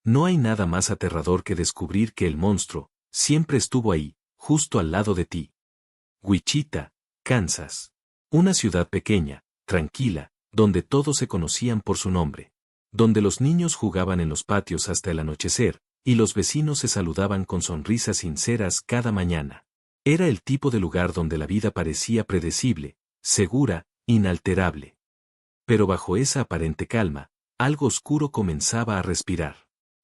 No hay nada más aterrador que descubrir que el monstruo siempre estuvo ahí, justo al lado de ti. Wichita, Kansas. Una ciudad pequeña, tranquila, donde todos se conocían por su nombre. Donde los niños jugaban en los patios hasta el anochecer, y los vecinos se saludaban con sonrisas sinceras cada mañana. Era el tipo de lugar donde la vida parecía predecible, segura, inalterable. Pero bajo esa aparente calma, algo oscuro comenzaba a respirar.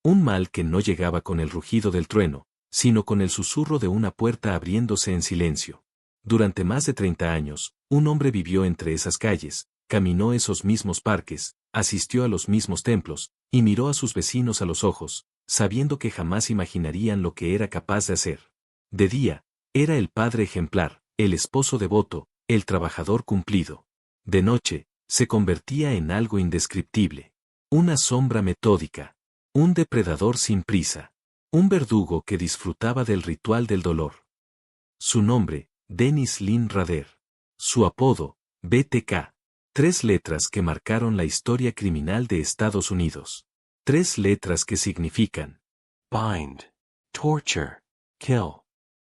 Un mal que no llegaba con el rugido del trueno, sino con el susurro de una puerta abriéndose en silencio. Durante más de 30 años, un hombre vivió entre esas calles, caminó esos mismos parques, asistió a los mismos templos, y miró a sus vecinos a los ojos, sabiendo que jamás imaginarían lo que era capaz de hacer. De día, era el padre ejemplar, el esposo devoto, el trabajador cumplido. De noche, se convertía en algo indescriptible. Una sombra metódica. Un depredador sin prisa. Un verdugo que disfrutaba del ritual del dolor. Su nombre, Dennis Lynn Rader. Su apodo, BTK. 3 letras que marcaron la historia criminal de Estados Unidos. 3 letras que significan bind, torture, kill.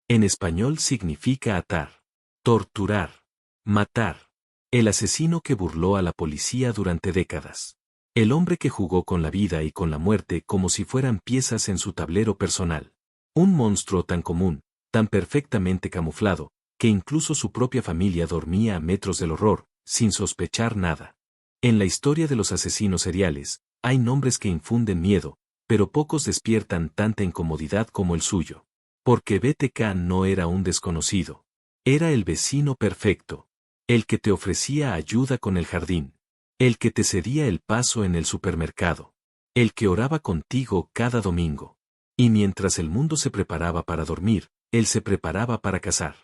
En español significa atar, torturar, matar. El asesino que burló a la policía durante décadas. El hombre que jugó con la vida y con la muerte como si fueran piezas en su tablero personal. Un monstruo tan común, tan perfectamente camuflado, que incluso su propia familia dormía a metros del horror, sin sospechar nada. En la historia de los asesinos seriales, hay nombres que infunden miedo, pero pocos despiertan tanta incomodidad como el suyo. Porque BTK no era un desconocido. Era el vecino perfecto. El que te ofrecía ayuda con el jardín. El que te cedía el paso en el supermercado. El que oraba contigo cada domingo. Y mientras el mundo se preparaba para dormir, él se preparaba para cazar.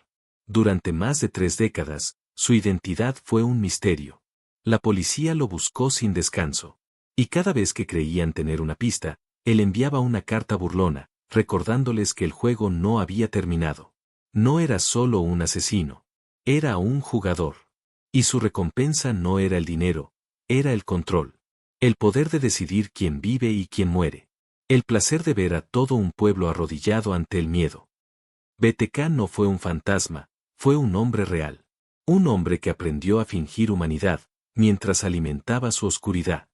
Durante más de 3 décadas, su identidad fue un misterio. La policía lo buscó sin descanso. Y cada vez que creían tener una pista, él enviaba una carta burlona, recordándoles que el juego no había terminado. No era solo un asesino. Era un jugador. Y su recompensa no era el dinero, era el control. El poder de decidir quién vive y quién muere. El placer de ver a todo un pueblo arrodillado ante el miedo. BTK no fue un fantasma, fue un hombre real. Un hombre que aprendió a fingir humanidad, mientras alimentaba su oscuridad.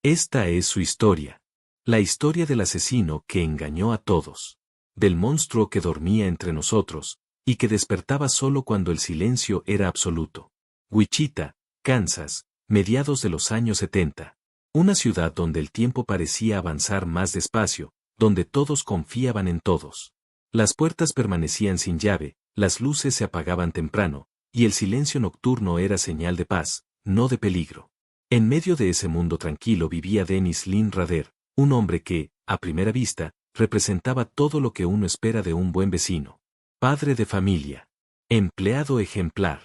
Esta es su historia. La historia del asesino que engañó a todos. Del monstruo que dormía entre nosotros, y que despertaba solo cuando el silencio era absoluto. Wichita, Kansas, mediados de los años 70. Una ciudad donde el tiempo parecía avanzar más despacio, donde todos confiaban en todos. Las puertas permanecían sin llave, las luces se apagaban temprano, y el silencio nocturno era señal de paz, no de peligro. En medio de ese mundo tranquilo vivía Dennis Lynn Rader, un hombre que, a primera vista, representaba todo lo que uno espera de un buen vecino. Padre de familia. Empleado ejemplar.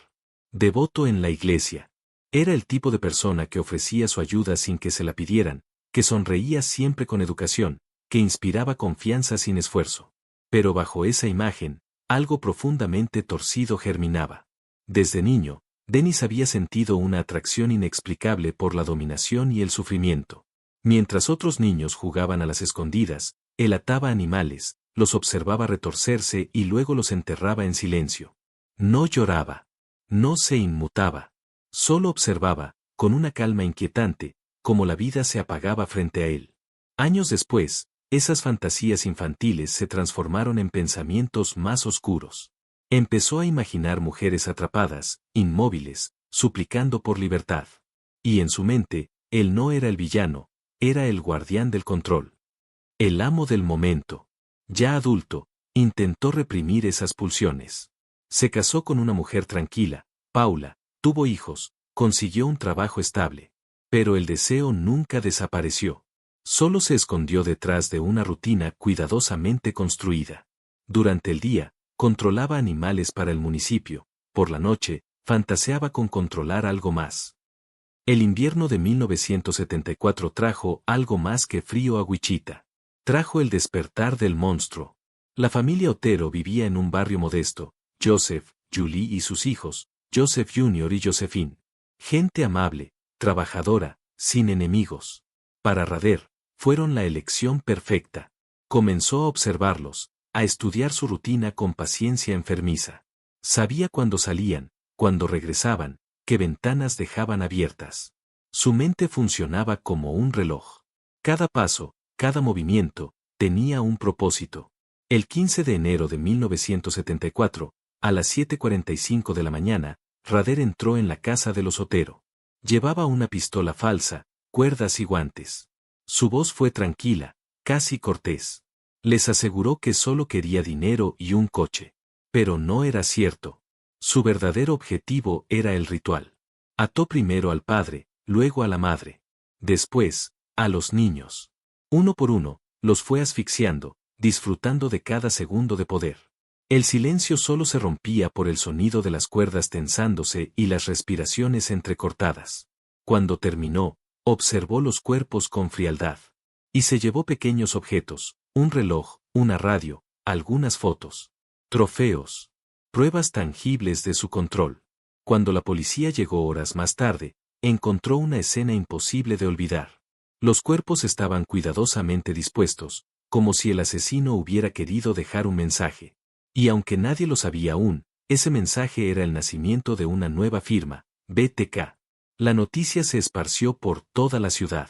Devoto en la iglesia. Era el tipo de persona que ofrecía su ayuda sin que se la pidieran, que sonreía siempre con educación, que inspiraba confianza sin esfuerzo. Pero bajo esa imagen, algo profundamente torcido germinaba. Desde niño, Dennis había sentido una atracción inexplicable por la dominación y el sufrimiento. Mientras otros niños jugaban a las escondidas, él ataba animales, los observaba retorcerse y luego los enterraba en silencio. No lloraba. No se inmutaba. Solo observaba, con una calma inquietante, cómo la vida se apagaba frente a él. Años después, esas fantasías infantiles se transformaron en pensamientos más oscuros. Empezó a imaginar mujeres atrapadas, inmóviles, suplicando por libertad. Y en su mente, él no era el villano, era el guardián del control. El amo del momento. Ya adulto, intentó reprimir esas pulsiones. Se casó con una mujer tranquila, Paula, tuvo hijos, consiguió un trabajo estable. Pero el deseo nunca desapareció. Solo se escondió detrás de una rutina cuidadosamente construida. Durante el día, controlaba animales para el municipio, por la noche, fantaseaba con controlar algo más. El invierno de 1974 trajo algo más que frío a Wichita. Trajo el despertar del monstruo. La familia Otero vivía en un barrio modesto, Joseph, Julie y sus hijos, Joseph Jr. y Josephine. Gente amable, trabajadora, sin enemigos. Para Rader, fueron la elección perfecta. Comenzó a observarlos, a estudiar su rutina con paciencia enfermiza. Sabía cuándo salían, cuándo regresaban, qué ventanas dejaban abiertas. Su mente funcionaba como un reloj. Cada paso, cada movimiento, tenía un propósito. El 15 de enero de 1974, a las 7:45 de la mañana, Rader entró en la casa de los Otero. Llevaba una pistola falsa, cuerdas y guantes. Su voz fue tranquila, casi cortés. Les aseguró que solo quería dinero y un coche. Pero no era cierto. Su verdadero objetivo era el ritual. Ató primero al padre, luego a la madre. Después, a los niños. Uno por uno, los fue asfixiando, disfrutando de cada segundo de poder. El silencio solo se rompía por el sonido de las cuerdas tensándose y las respiraciones entrecortadas. Cuando terminó, observó los cuerpos con frialdad. Y se llevó pequeños objetos, un reloj, una radio, algunas fotos. Trofeos. Pruebas tangibles de su control. Cuando la policía llegó horas más tarde, encontró una escena imposible de olvidar. Los cuerpos estaban cuidadosamente dispuestos, como si el asesino hubiera querido dejar un mensaje. Y aunque nadie lo sabía aún, ese mensaje era el nacimiento de una nueva firma, BTK. La noticia se esparció por toda la ciudad.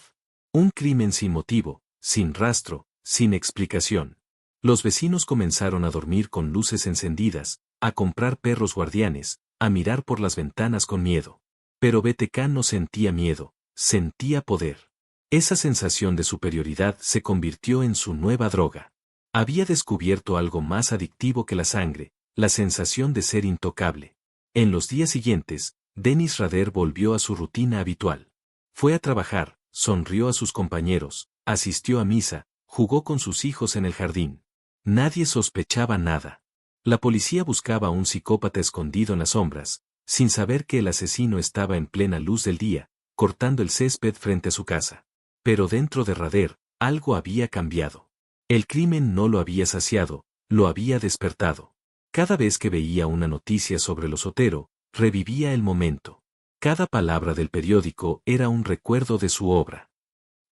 Un crimen sin motivo, sin rastro, sin explicación. Los vecinos comenzaron a dormir con luces encendidas, a comprar perros guardianes, a mirar por las ventanas con miedo. Pero BTK no sentía miedo, sentía poder. Esa sensación de superioridad se convirtió en su nueva droga. Había descubierto algo más adictivo que la sangre, la sensación de ser intocable. En los días siguientes, Dennis Rader volvió a su rutina habitual. Fue a trabajar, sonrió a sus compañeros, asistió a misa, jugó con sus hijos en el jardín. Nadie sospechaba nada. La policía buscaba a un psicópata escondido en las sombras, sin saber que el asesino estaba en plena luz del día, cortando el césped frente a su casa. Pero dentro de Rader, algo había cambiado. El crimen no lo había saciado, lo había despertado. Cada vez que veía una noticia sobre los Otero, revivía el momento. Cada palabra del periódico era un recuerdo de su obra.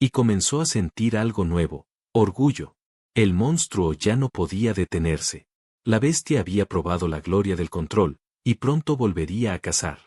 Y comenzó a sentir algo nuevo, orgullo. El monstruo ya no podía detenerse. La bestia había probado la gloria del control, y pronto volvería a cazar.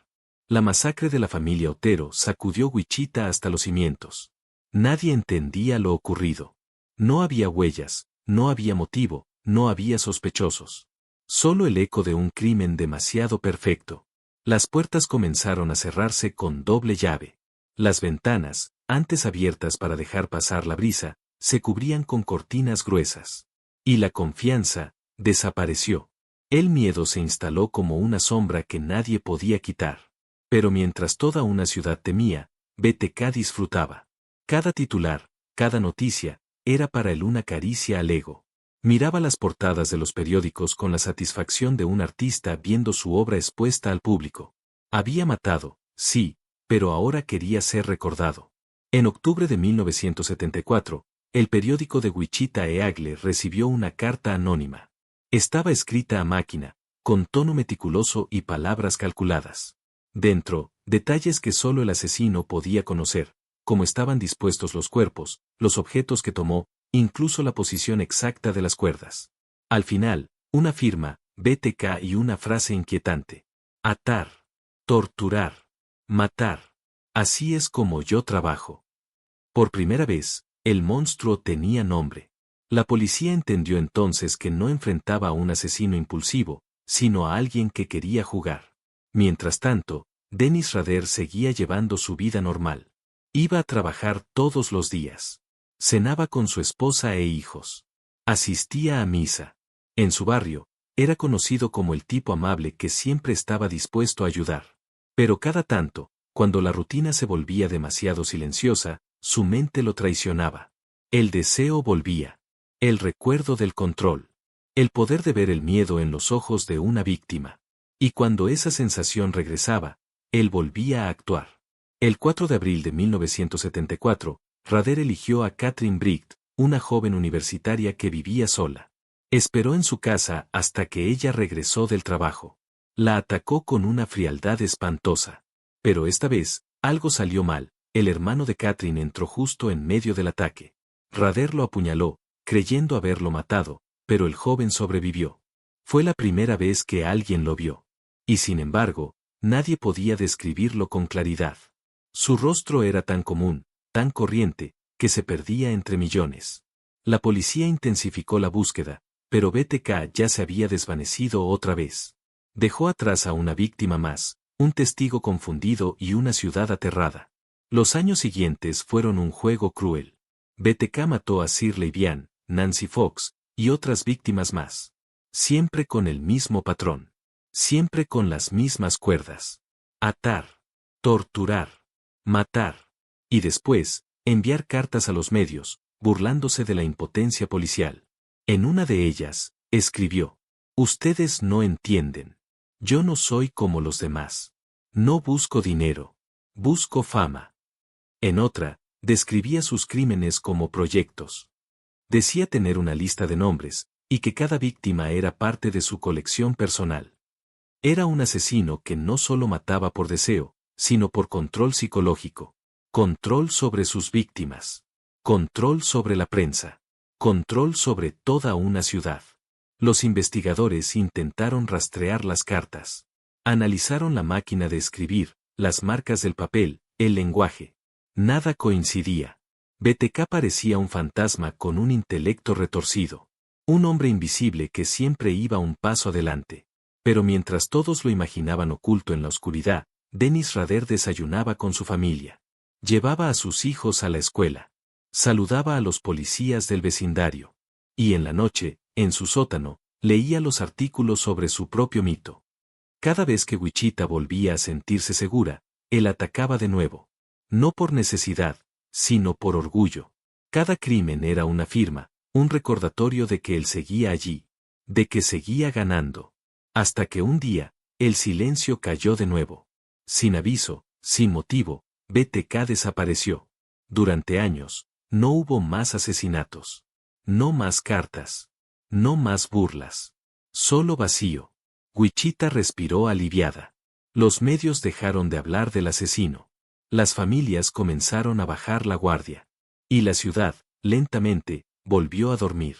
La masacre de la familia Otero sacudió Wichita hasta los cimientos. Nadie entendía lo ocurrido. No había huellas, no había motivo, no había sospechosos. Solo el eco de un crimen demasiado perfecto. Las puertas comenzaron a cerrarse con doble llave. Las ventanas, antes abiertas para dejar pasar la brisa, se cubrían con cortinas gruesas. Y la confianza desapareció. El miedo se instaló como una sombra que nadie podía quitar. Pero mientras toda una ciudad temía, BTK disfrutaba. Cada titular, cada noticia, era para él una caricia al ego. Miraba las portadas de los periódicos con la satisfacción de un artista viendo su obra expuesta al público. Había matado, sí, pero ahora quería ser recordado. En octubre de 1974, el periódico de Wichita Eagle recibió una carta anónima. Estaba escrita a máquina, con tono meticuloso y palabras calculadas. Dentro, detalles que solo el asesino podía conocer, cómo estaban dispuestos los cuerpos, los objetos que tomó, incluso la posición exacta de las cuerdas. Al final, una firma, BTK y una frase inquietante. Atar. Torturar. Matar. Así es como yo trabajo. Por primera vez, el monstruo tenía nombre. La policía entendió entonces que no enfrentaba a un asesino impulsivo, sino a alguien que quería jugar. Mientras tanto, Dennis Rader seguía llevando su vida normal. Iba a trabajar todos los días. Cenaba con su esposa e hijos. Asistía a misa. En su barrio, era conocido como el tipo amable que siempre estaba dispuesto a ayudar. Pero cada tanto, cuando la rutina se volvía demasiado silenciosa, su mente lo traicionaba. El deseo volvía. El recuerdo del control. El poder de ver el miedo en los ojos de una víctima. Y cuando esa sensación regresaba, él volvía a actuar. El 4 de abril de 1974, Rader eligió a Catherine Bright, una joven universitaria que vivía sola. Esperó en su casa hasta que ella regresó del trabajo. La atacó con una frialdad espantosa. Pero esta vez, algo salió mal. El hermano de Catherine entró justo en medio del ataque. Rader lo apuñaló, creyendo haberlo matado, pero el joven sobrevivió. Fue la primera vez que alguien lo vio. Y sin embargo, nadie podía describirlo con claridad. Su rostro era tan común, tan corriente, que se perdía entre millones. La policía intensificó la búsqueda, pero BTK ya se había desvanecido otra vez. Dejó atrás a una víctima más, un testigo confundido y una ciudad aterrada. Los años siguientes fueron un juego cruel. BTK mató a Shirley Vian, Nancy Fox, y otras víctimas más. Siempre con el mismo patrón. Siempre con las mismas cuerdas. Atar. Torturar. Matar. Y después, enviar cartas a los medios, burlándose de la impotencia policial. En una de ellas, escribió: "Ustedes no entienden. Yo no soy como los demás. No busco dinero. Busco fama". En otra, describía sus crímenes como proyectos. Decía tener una lista de nombres, y que cada víctima era parte de su colección personal. Era un asesino que no solo mataba por deseo, sino por control psicológico. Control sobre sus víctimas. Control sobre la prensa. Control sobre toda una ciudad. Los investigadores intentaron rastrear las cartas. Analizaron la máquina de escribir, las marcas del papel, el lenguaje. Nada coincidía. BTK parecía un fantasma con un intelecto retorcido. Un hombre invisible que siempre iba un paso adelante. Pero mientras todos lo imaginaban oculto en la oscuridad, Dennis Rader desayunaba con su familia. Llevaba a sus hijos a la escuela. Saludaba a los policías del vecindario. Y en la noche, en su sótano, leía los artículos sobre su propio mito. Cada vez que Wichita volvía a sentirse segura, él atacaba de nuevo. No por necesidad, sino por orgullo. Cada crimen era una firma, un recordatorio de que él seguía allí, de que seguía ganando. Hasta que un día, el silencio cayó de nuevo. Sin aviso, sin motivo, BTK desapareció. Durante años, no hubo más asesinatos. No más cartas. No más burlas. Solo vacío. Wichita respiró aliviada. Los medios dejaron de hablar del asesino. Las familias comenzaron a bajar la guardia. Y la ciudad, lentamente, volvió a dormir.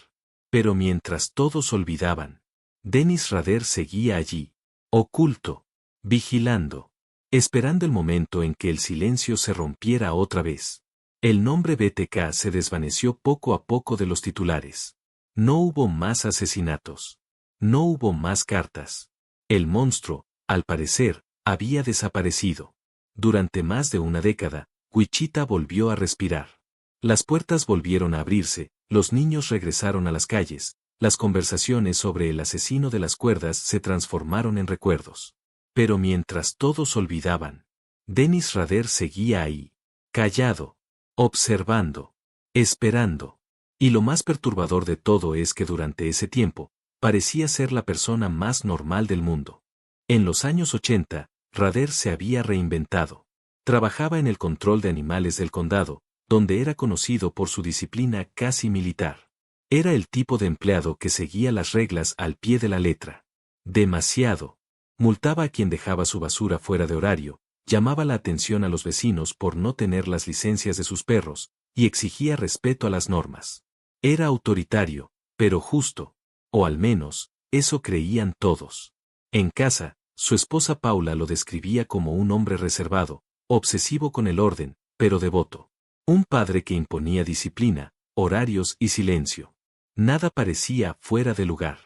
Pero mientras todos olvidaban, Dennis Rader seguía allí, oculto, vigilando, esperando el momento en que el silencio se rompiera otra vez. El nombre BTK se desvaneció poco a poco de los titulares. No hubo más asesinatos. No hubo más cartas. El monstruo, al parecer, había desaparecido. Durante más de una década, Wichita volvió a respirar. Las puertas volvieron a abrirse, los niños regresaron a las calles, las conversaciones sobre el asesino de las cuerdas se transformaron en recuerdos. Pero mientras todos olvidaban, Dennis Rader seguía ahí, callado, observando, esperando. Y lo más perturbador de todo es que durante ese tiempo, parecía ser la persona más normal del mundo. En los años 80, Rader se había reinventado. Trabajaba en el control de animales del condado, donde era conocido por su disciplina casi militar. Era el tipo de empleado que seguía las reglas al pie de la letra. Demasiado. Multaba a quien dejaba su basura fuera de horario, llamaba la atención a los vecinos por no tener las licencias de sus perros, y exigía respeto a las normas. Era autoritario, pero justo. O al menos, eso creían todos. En casa, su esposa Paula lo describía como un hombre reservado, obsesivo con el orden, pero devoto. Un padre que imponía disciplina, horarios y silencio. Nada parecía fuera de lugar.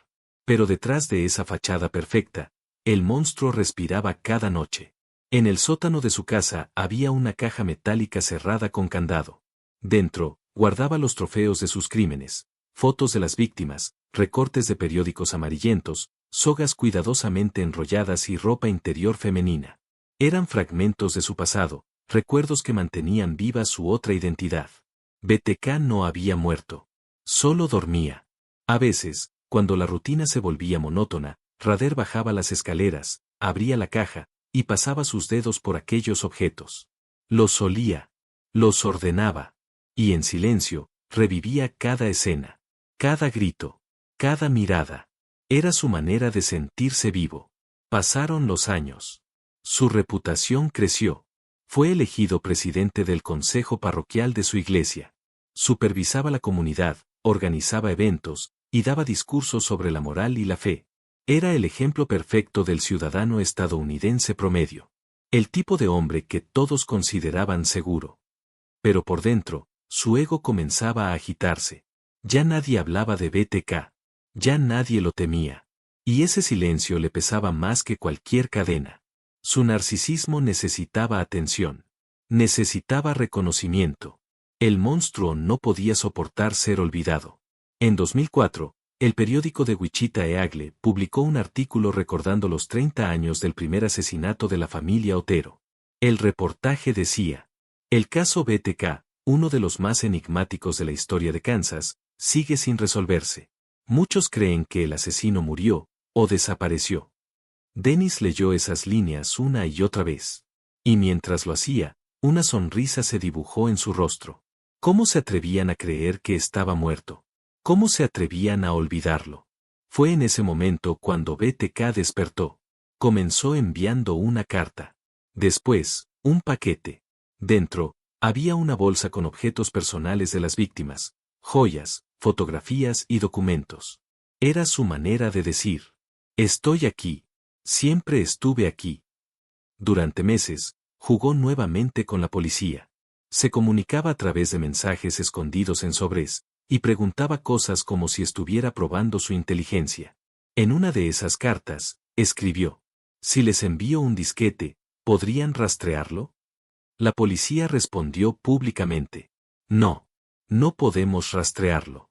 Pero detrás de esa fachada perfecta, el monstruo respiraba cada noche. En el sótano de su casa había una caja metálica cerrada con candado. Dentro, guardaba los trofeos de sus crímenes, fotos de las víctimas, recortes de periódicos amarillentos, sogas cuidadosamente enrolladas y ropa interior femenina. Eran fragmentos de su pasado, recuerdos que mantenían viva su otra identidad. BTK no había muerto. Solo dormía. A veces, cuando la rutina se volvía monótona, Rader bajaba las escaleras, abría la caja, y pasaba sus dedos por aquellos objetos. Los olía. Los ordenaba. Y en silencio, revivía cada escena. Cada grito. Cada mirada. Era su manera de sentirse vivo. Pasaron los años. Su reputación creció. Fue elegido presidente del consejo parroquial de su iglesia. Supervisaba la comunidad, organizaba eventos, y daba discursos sobre la moral y la fe. Era el ejemplo perfecto del ciudadano estadounidense promedio. El tipo de hombre que todos consideraban seguro. Pero por dentro, su ego comenzaba a agitarse. Ya nadie hablaba de BTK. Ya nadie lo temía. Y ese silencio le pesaba más que cualquier cadena. Su narcisismo necesitaba atención. Necesitaba reconocimiento. El monstruo no podía soportar ser olvidado. En 2004, el periódico de Wichita Eagle publicó un artículo recordando los 30 años del primer asesinato de la familia Otero. El reportaje decía: el caso BTK, uno de los más enigmáticos de la historia de Kansas, sigue sin resolverse. Muchos creen que el asesino murió o desapareció. Dennis leyó esas líneas una y otra vez. Y mientras lo hacía, una sonrisa se dibujó en su rostro. ¿Cómo se atrevían a creer que estaba muerto? ¿Cómo se atrevían a olvidarlo? Fue en ese momento cuando BTK despertó. Comenzó enviando una carta. Después, un paquete. Dentro, había una bolsa con objetos personales de las víctimas, joyas, fotografías y documentos. Era su manera de decir: estoy aquí. Siempre estuve aquí. Durante meses, jugó nuevamente con la policía. Se comunicaba a través de mensajes escondidos en sobres, y preguntaba cosas como si estuviera probando su inteligencia. En una de esas cartas, escribió: si les envío un disquete, ¿podrían rastrearlo? La policía respondió públicamente: no, no podemos rastrearlo.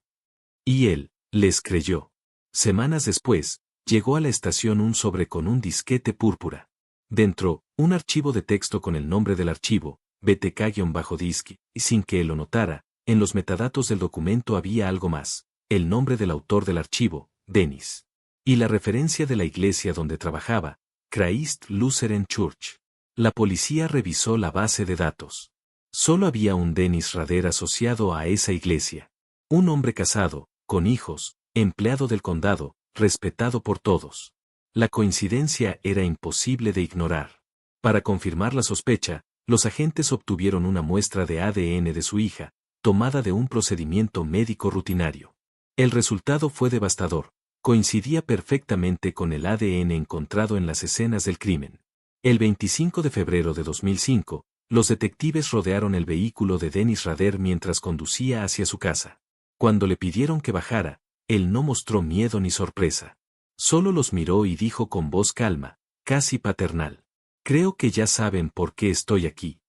Y él les creyó. Semanas después, llegó a la estación un sobre con un disquete púrpura. Dentro, un archivo de texto con el nombre del archivo, BTK-disc, y sin que él lo notara, en los metadatos del documento había algo más: el nombre del autor del archivo, Dennis. Y la referencia de la iglesia donde trabajaba, Christ Lutheran Church. La policía revisó la base de datos. Solo había un Dennis Rader asociado a esa iglesia. Un hombre casado, con hijos, empleado del condado, respetado por todos. La coincidencia era imposible de ignorar. Para confirmar la sospecha, los agentes obtuvieron una muestra de ADN de su hija, tomada de un procedimiento médico rutinario. El resultado fue devastador. Coincidía perfectamente con el ADN encontrado en las escenas del crimen. El 25 de febrero de 2005, los detectives rodearon el vehículo de Dennis Rader mientras conducía hacia su casa. Cuando le pidieron que bajara, él no mostró miedo ni sorpresa. Solo los miró y dijo con voz calma, casi paternal: creo que ya saben por qué estoy aquí.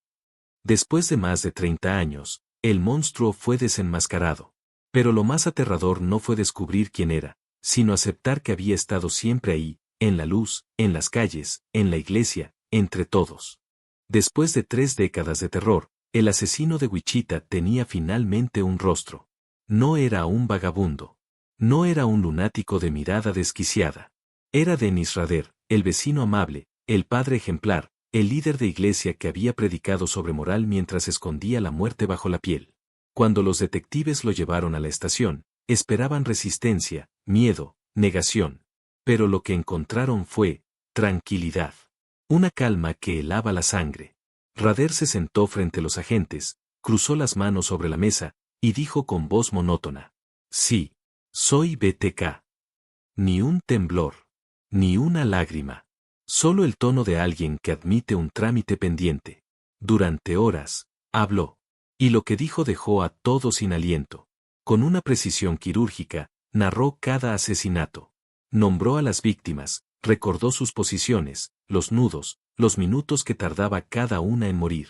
Después de más de 30 años, el monstruo fue desenmascarado. Pero lo más aterrador no fue descubrir quién era, sino aceptar que había estado siempre ahí, en la luz, en las calles, en la iglesia, entre todos. Después de 3 décadas de terror, el asesino de Wichita tenía finalmente un rostro. No era un vagabundo. No era un lunático de mirada desquiciada. Era Dennis Rader, el vecino amable, el padre ejemplar, el líder de iglesia que había predicado sobre moral mientras escondía la muerte bajo la piel. Cuando los detectives lo llevaron a la estación, esperaban resistencia, miedo, negación. Pero lo que encontraron fue tranquilidad. Una calma que helaba la sangre. Rader se sentó frente a los agentes, cruzó las manos sobre la mesa, y dijo con voz monótona: sí, soy BTK. Ni un temblor. Ni una lágrima. Solo el tono de alguien que admite un trámite pendiente. Durante horas, habló. Y lo que dijo dejó a todos sin aliento. Con una precisión quirúrgica, narró cada asesinato. Nombró a las víctimas, recordó sus posiciones, los nudos, los minutos que tardaba cada una en morir.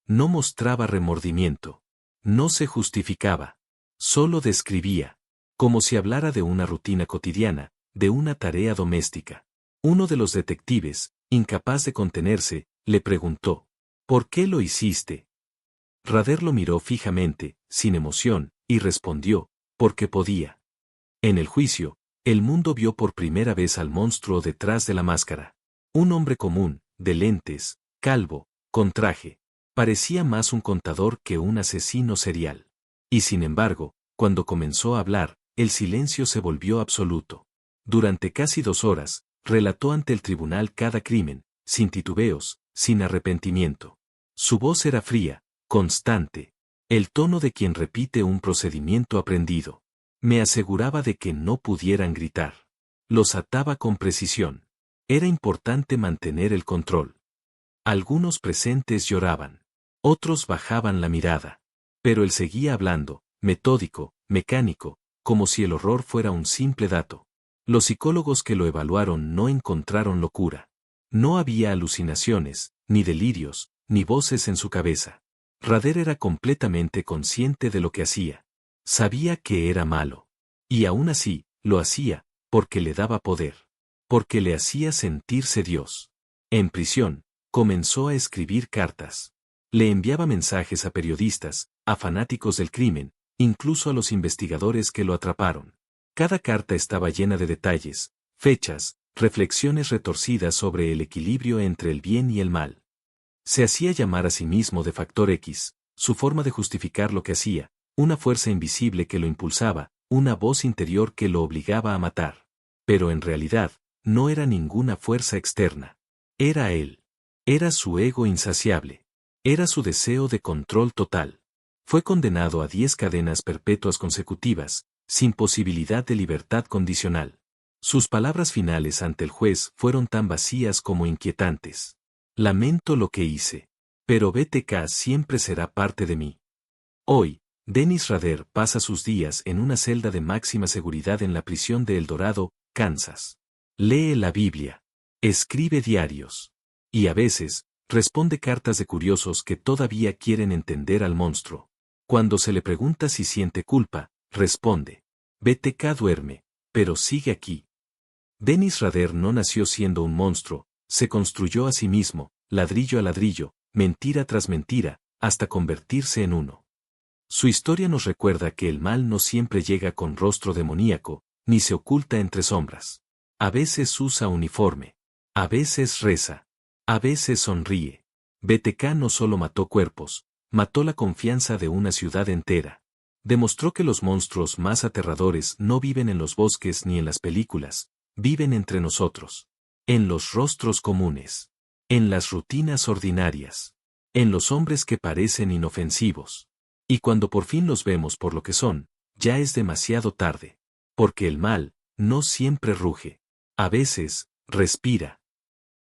No mostraba remordimiento. No se justificaba. Solo describía. Como si hablara de una rutina cotidiana, de una tarea doméstica. Uno de los detectives, incapaz de contenerse, le preguntó: ¿por qué lo hiciste? Rader lo miró fijamente, sin emoción, y respondió: porque podía. En el juicio, el mundo vio por primera vez al monstruo detrás de la máscara. Un hombre común, de lentes, calvo, con traje. Parecía más un contador que un asesino serial. Y sin embargo, cuando comenzó a hablar, el silencio se volvió absoluto. Durante casi 2 horas, relató ante el tribunal cada crimen, sin titubeos, sin arrepentimiento. Su voz era fría, constante. El tono de quien repite un procedimiento aprendido. Me aseguraba de que no pudieran gritar. Los ataba con precisión. Era importante mantener el control. Algunos presentes lloraban. Otros bajaban la mirada. Pero él seguía hablando, metódico, mecánico, como si el horror fuera un simple dato. Los psicólogos que lo evaluaron no encontraron locura. No había alucinaciones, ni delirios, ni voces en su cabeza. Rader era completamente consciente de lo que hacía. Sabía que era malo. Y aún así, lo hacía, porque le daba poder. Porque le hacía sentirse Dios. En prisión, comenzó a escribir cartas. Le enviaba mensajes a periodistas, a fanáticos del crimen, incluso a los investigadores que lo atraparon. Cada carta estaba llena de detalles, fechas, reflexiones retorcidas sobre el equilibrio entre el bien y el mal. Se hacía llamar a sí mismo de Factor X, su forma de justificar lo que hacía, una fuerza invisible que lo impulsaba, una voz interior que lo obligaba a matar. Pero en realidad, no era ninguna fuerza externa. Era él. Era su ego insaciable. Era su deseo de control total. Fue condenado a 10 cadenas perpetuas consecutivas, sin posibilidad de libertad condicional. Sus palabras finales ante el juez fueron tan vacías como inquietantes. Lamento lo que hice. Pero BTK siempre será parte de mí. Hoy, Dennis Rader pasa sus días en una celda de máxima seguridad en la prisión de El Dorado, Kansas. Lee la Biblia. Escribe diarios. Y a veces, responde cartas de curiosos que todavía quieren entender al monstruo. Cuando se le pregunta si siente culpa, responde: BTK duerme, pero sigue aquí. Dennis Rader no nació siendo un monstruo, se construyó a sí mismo, ladrillo a ladrillo, mentira tras mentira, hasta convertirse en uno. Su historia nos recuerda que el mal no siempre llega con rostro demoníaco, ni se oculta entre sombras. A veces usa uniforme. A veces reza. A veces sonríe. BTK no solo mató cuerpos, mató la confianza de una ciudad entera. Demostró que los monstruos más aterradores no viven en los bosques ni en las películas, viven entre nosotros. En los rostros comunes. En las rutinas ordinarias. En los hombres que parecen inofensivos. Y cuando por fin los vemos por lo que son, ya es demasiado tarde. Porque el mal, no siempre ruge. A veces, respira.